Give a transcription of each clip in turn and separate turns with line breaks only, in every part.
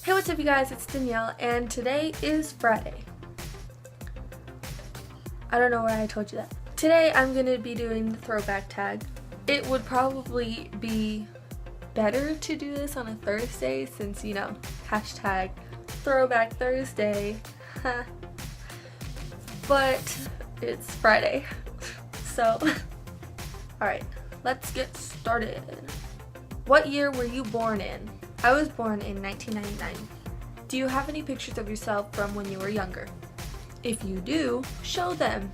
Hey, what's up you guys, it's Danielle and today is Friday. I don't know why I told you that. Today I'm going to be doing the throwback tag. It would probably be better to do this on a Thursday since, you know, hashtag throwback Thursday. But it's Friday. So, alright, let's get started. What year were you born in? I was born in 1999. Do you have any pictures of yourself from when you were younger? If you do, show them.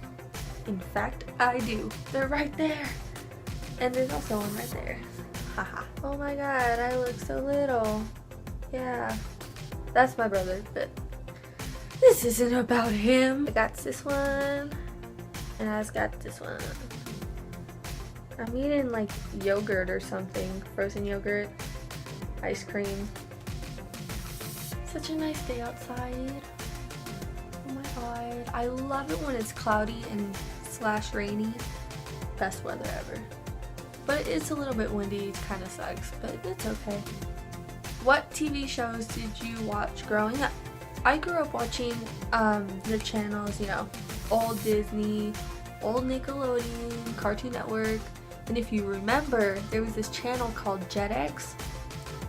In fact, I do. They're right there. And there's also one right there. Haha. Oh my god, I look so little. Yeah. That's my brother, but this isn't about him. I got this one, and I just got this one. I'm eating like yogurt or something. Frozen yogurt. Ice cream. Such a nice day outside. Oh my god. I love it when it's cloudy and / rainy. Best weather ever. But it's a little bit windy, it kind of sucks, but it's okay. What TV shows did you watch growing up? I grew up watching the channels, you know, old Disney, old Nickelodeon, Cartoon Network, and if you remember, there was this channel called Jetix.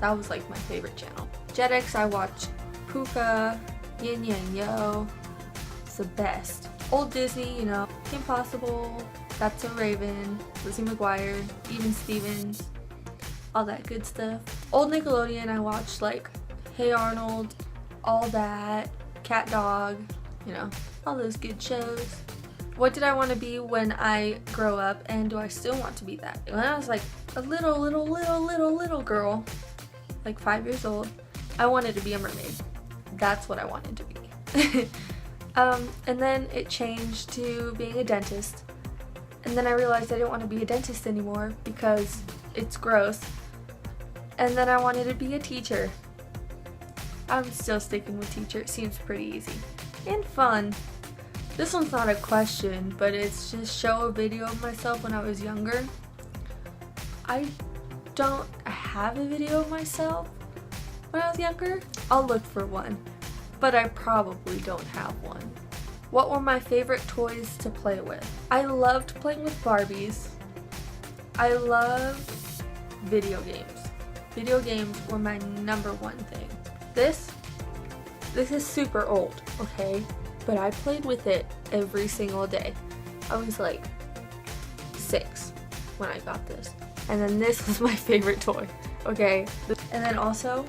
That was like my favorite channel. Jetix, I watched Puka, Yin Yang Yo. It's the best. Old Disney, you know, Kim Possible, That's So Raven, Lizzie McGuire, Even Stevens, all that good stuff. Old Nickelodeon, I watched like Hey Arnold, all that, Cat Dog, you know, all those good shows. What did I want to be when I grow up, and do I still want to be that? When I was like a little girl, like 5 years old, I wanted to be a mermaid. That's what I wanted to be. And then it changed to being a dentist. And then I realized I didn't want to be a dentist anymore because it's gross. And then I wanted to be a teacher. I'm still sticking with teacher. It seems pretty easy and fun. This one's not a question, but it's just show a video of myself when I was younger. I don't have a video of myself when I was younger. I'll look for one, but I probably don't have one. What were my favorite toys to play with? I loved playing with Barbies. I loved video games. Video games were my number one thing. This is super old, okay? But I played with it every single day. I was like 6 when I got this. And then this was my favorite toy, okay? And then also,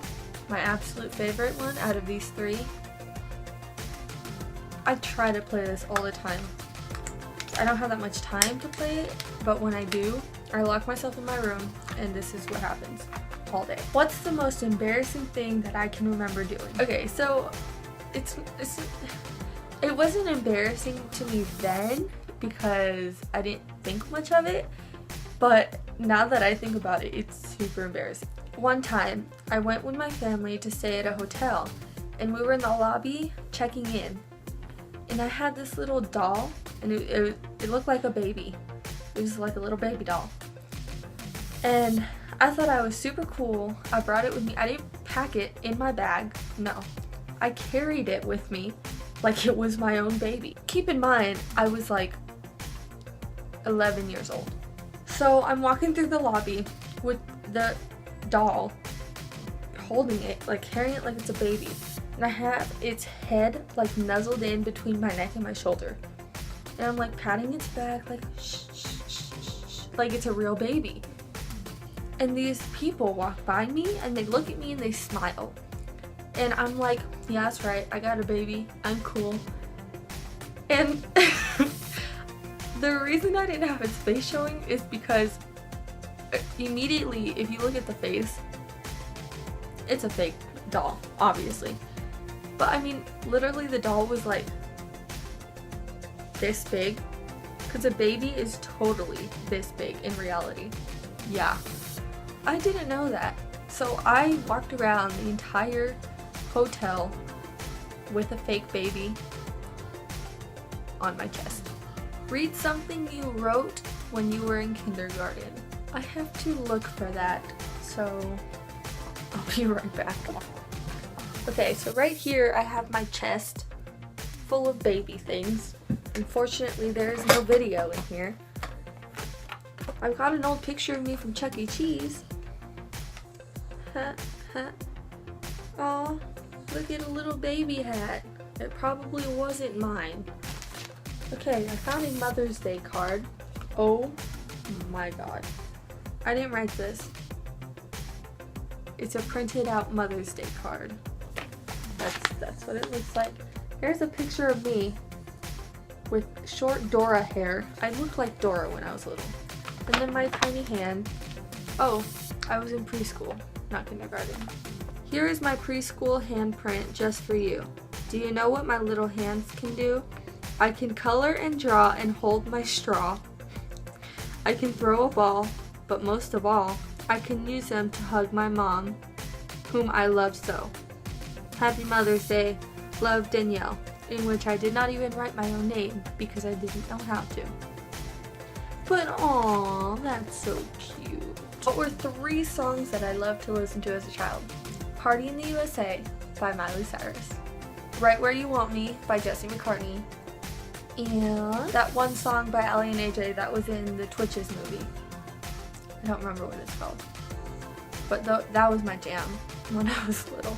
my absolute favorite one out of these 3, I try to play this all the time. I don't have that much time to play it, but when I do, I lock myself in my room and this is what happens all day. What's the most embarrassing thing that I can remember doing? Okay, so it wasn't embarrassing to me then because I didn't think much of it, but now that I think about it, it's super embarrassing. One time, I went with my family to stay at a hotel, and we were in the lobby checking in, and I had this little doll, and it looked like a baby. It was like a little baby doll. And I thought I was super cool. I brought it with me. I didn't pack it in my bag. No. I carried it with me like it was my own baby. Keep in mind, I was like 11 years old. So I'm walking through the lobby with the doll, holding it, like carrying it like it's a baby. And I have its head like nuzzled in between my neck and my shoulder. And I'm like patting its back like shh, shh, shh, shh, like it's a real baby. And these people walk by me and they look at me and they smile. And I'm like, yeah, that's right, I got a baby, I'm cool. And the reason I didn't have its face showing is because immediately, if you look at the face, it's a fake doll, obviously. But I mean, literally the doll was like this big, because a baby is totally this big in reality. Yeah, I didn't know that. So I walked around the entire hotel with a fake baby on my chest. Read something you wrote when you were in kindergarten. I have to look for that, so I'll be right back. Okay, so right here I have my chest full of baby things. Unfortunately, there is no video in here. I've got an old picture of me from Chuck E. Cheese. Aw, look at a little baby hat. It probably wasn't mine. Okay, I found a Mother's Day card. Oh my god. I didn't write this. It's a printed out Mother's Day card. That's what it looks like. Here's a picture of me with short Dora hair. I looked like Dora when I was little. And then my tiny hand. Oh, I was in preschool, not kindergarten. Here is my preschool handprint just for you. Do you know what my little hands can do? I can color and draw and hold my straw. I can throw a ball, but most of all, I can use them to hug my mom, whom I love so. Happy Mother's Day, love, Danielle, in which I did not even write my own name because I didn't know how to. But aw, that's so cute. What were 3 songs that I loved to listen to as a child? Party in the USA by Miley Cyrus, Right Where You Want Me by Jesse McCartney, and that one song by Ellie and AJ that was in the Twitches movie. I don't remember what it's called. But that was my jam when I was little.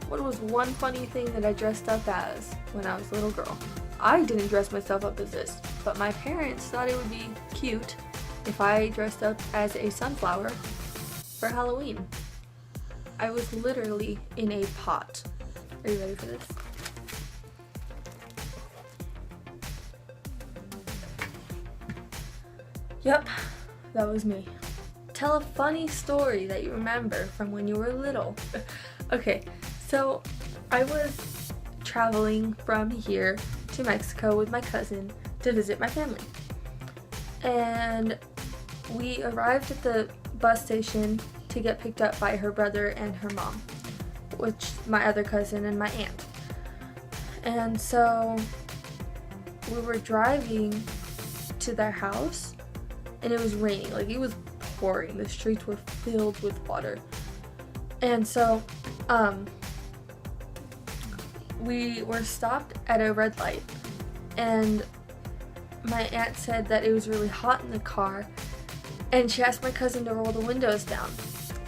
What was one funny thing that I dressed up as when I was a little girl? I didn't dress myself up as this, but my parents thought it would be cute if I dressed up as a sunflower for Halloween. I was literally in a pot. Are you ready for this? Yep, that was me. Tell a funny story that you remember from when you were little. Okay, so I was traveling from here to Mexico with my cousin to visit my family. And we arrived at the bus station to get picked up by her brother and her mom, which my other cousin and my aunt. And so we were driving to their house and it was raining, like it was pouring. The streets were filled with water. And so we were stopped at a red light and my aunt said that it was really hot in the car and she asked my cousin to roll the windows down.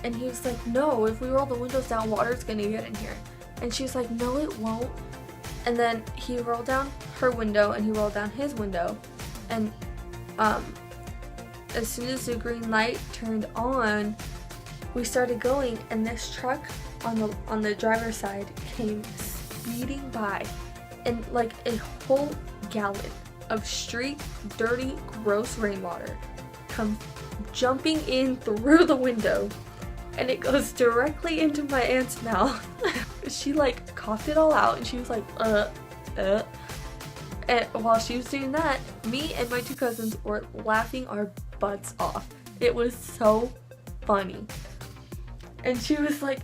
And he was like, no, if we roll the windows down, water's gonna get in here. And she was like, no, it won't. And then he rolled down her window and he rolled down his window. And as soon as the green light turned on, we started going and this truck on the driver's side came speeding by and like a whole gallon of street dirty, gross rainwater comes jumping in through the window and it goes directly into my aunt's mouth. She like coughed it all out and she was like, And while she was doing that, me and my 2 cousins were laughing our butts off. It was so funny. And she was like,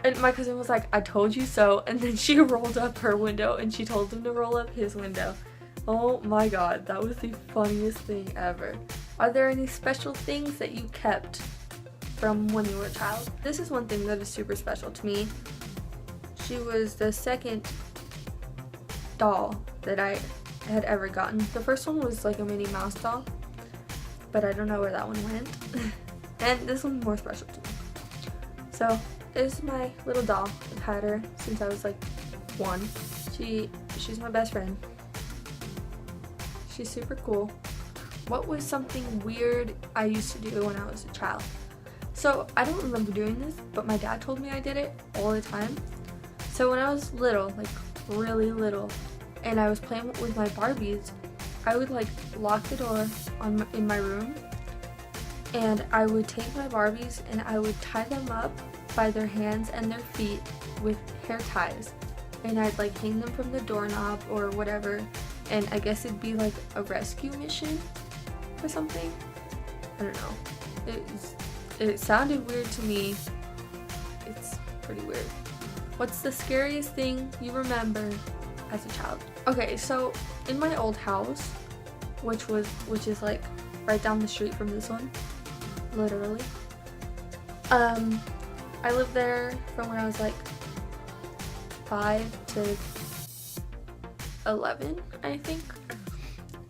and my cousin was like, I told you so. And then she rolled up her window and she told him to roll up his window. Oh my god, that was the funniest thing ever. Are there any special things that you kept from when you were a child? This is one thing that is super special to me. She was the second doll that I had ever gotten. The first one was like a Minnie Mouse doll, but I don't know where that one went. And this one's more special to me. So this is my little doll. I've had her since I was like 1. She's my best friend. She's super cool. What was something weird I used to do when I was a child? So I don't remember doing this, but my dad told me I did it all the time. So when I was little, like really little, and I was playing with my Barbies, I would like lock the door in my room and I would take my Barbies and I would tie them up by their hands and their feet with hair ties, and I'd like hang them from the doorknob or whatever, and I guess it'd be like a rescue mission or something. I don't know. It sounded weird to me. It's pretty weird. What's the scariest thing you remember as a child? Okay, so in my old house, which is like right down the street from this one, literally. I lived there from when I was like 5 to 11, I think.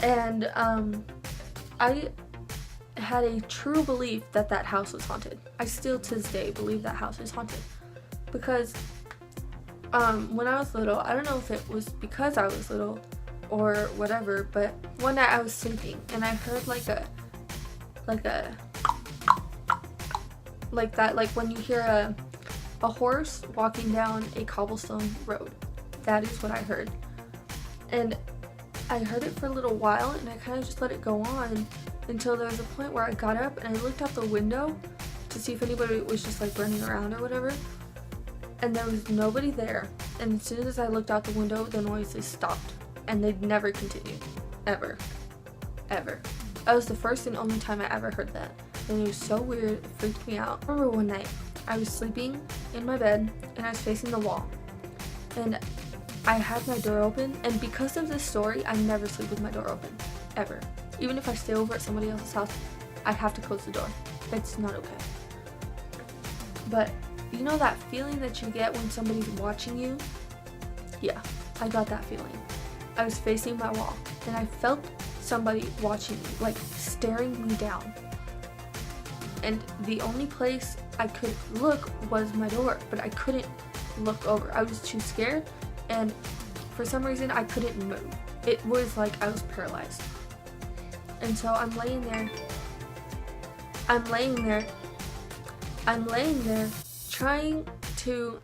And I had a true belief that that house was haunted. I still to this day believe that house is haunted. Because when I was little, I don't know if it was because I was little or whatever, but one night I was sleeping and I heard like that, like when you hear a horse walking down a cobblestone road. That is what I heard. And I heard it for a little while and I kind of just let it go on until there was a point where I got up and I looked out the window to see if anybody was just like running around or whatever. And there was nobody there. And as soon as I looked out the window, the noises stopped. And they'd never continued. Ever. Ever. That was the first and only time I ever heard that. And it was so weird, it freaked me out. I remember one night, I was sleeping in my bed and I was facing the wall. And I had my door open, and because of this story, I never sleep with my door open. Ever. Even if I stay over at somebody else's house, I have to close the door. It's not okay. But you know that feeling that you get when somebody's watching you? Yeah, I got that feeling. I was facing my wall, and I felt somebody watching me, like staring me down. And the only place I could look was my door, but I couldn't look over. I was too scared, and for some reason I couldn't move. It was like I was paralyzed. And so I'm laying there trying to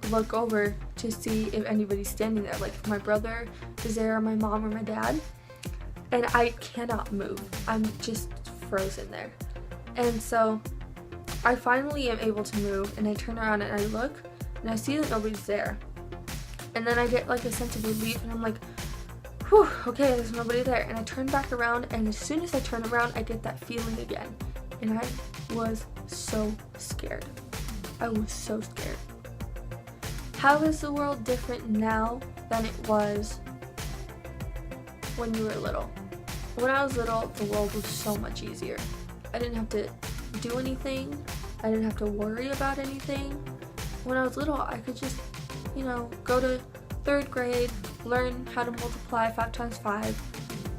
look over to see if anybody's standing there, like if my brother is there or my mom or my dad, and I cannot move. I'm just frozen there. And so I finally am able to move, and I turn around and I look and I see that nobody's there. And then I get like a sense of relief and I'm like, whew, okay, there's nobody there. And I turn back around, and as soon as I turn around, I get that feeling again. And I was so scared. I was so scared. How is the world different now than it was when you were little? When I was little, the world was so much easier. I didn't have to do anything. I didn't have to worry about anything. When I was little, I could just, go to 3rd grade, learn how to multiply 5 times 5,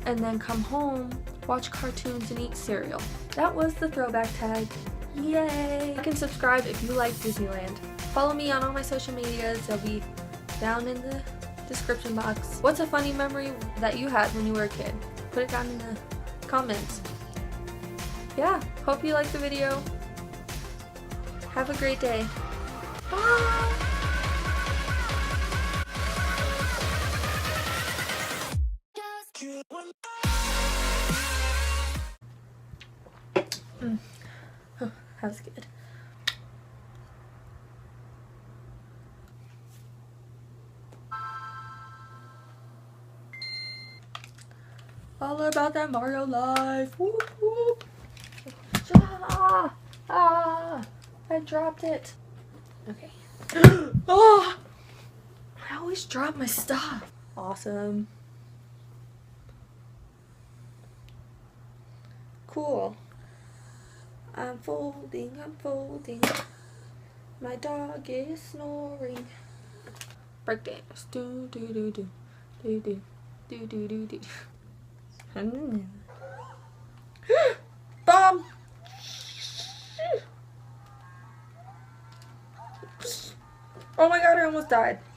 and then come home, watch cartoons, and eat cereal. That was the throwback tag. Yay! Like and subscribe if you like Disneyland. Follow me on all my social medias. They'll be down in the description box. What's a funny memory that you had when you were a kid? Put it down in the comments. Yeah, hope you liked the video. Have a great day. Bye! Oh, that was good. All about that Mario life. Whoop, whoop. I dropped it. Okay. Oh, I always drop my stuff. Awesome. Cool. I'm folding. My dog is snoring. Breakdance. Do do do do do do do do do do. Bomb. Oh my god, I almost died.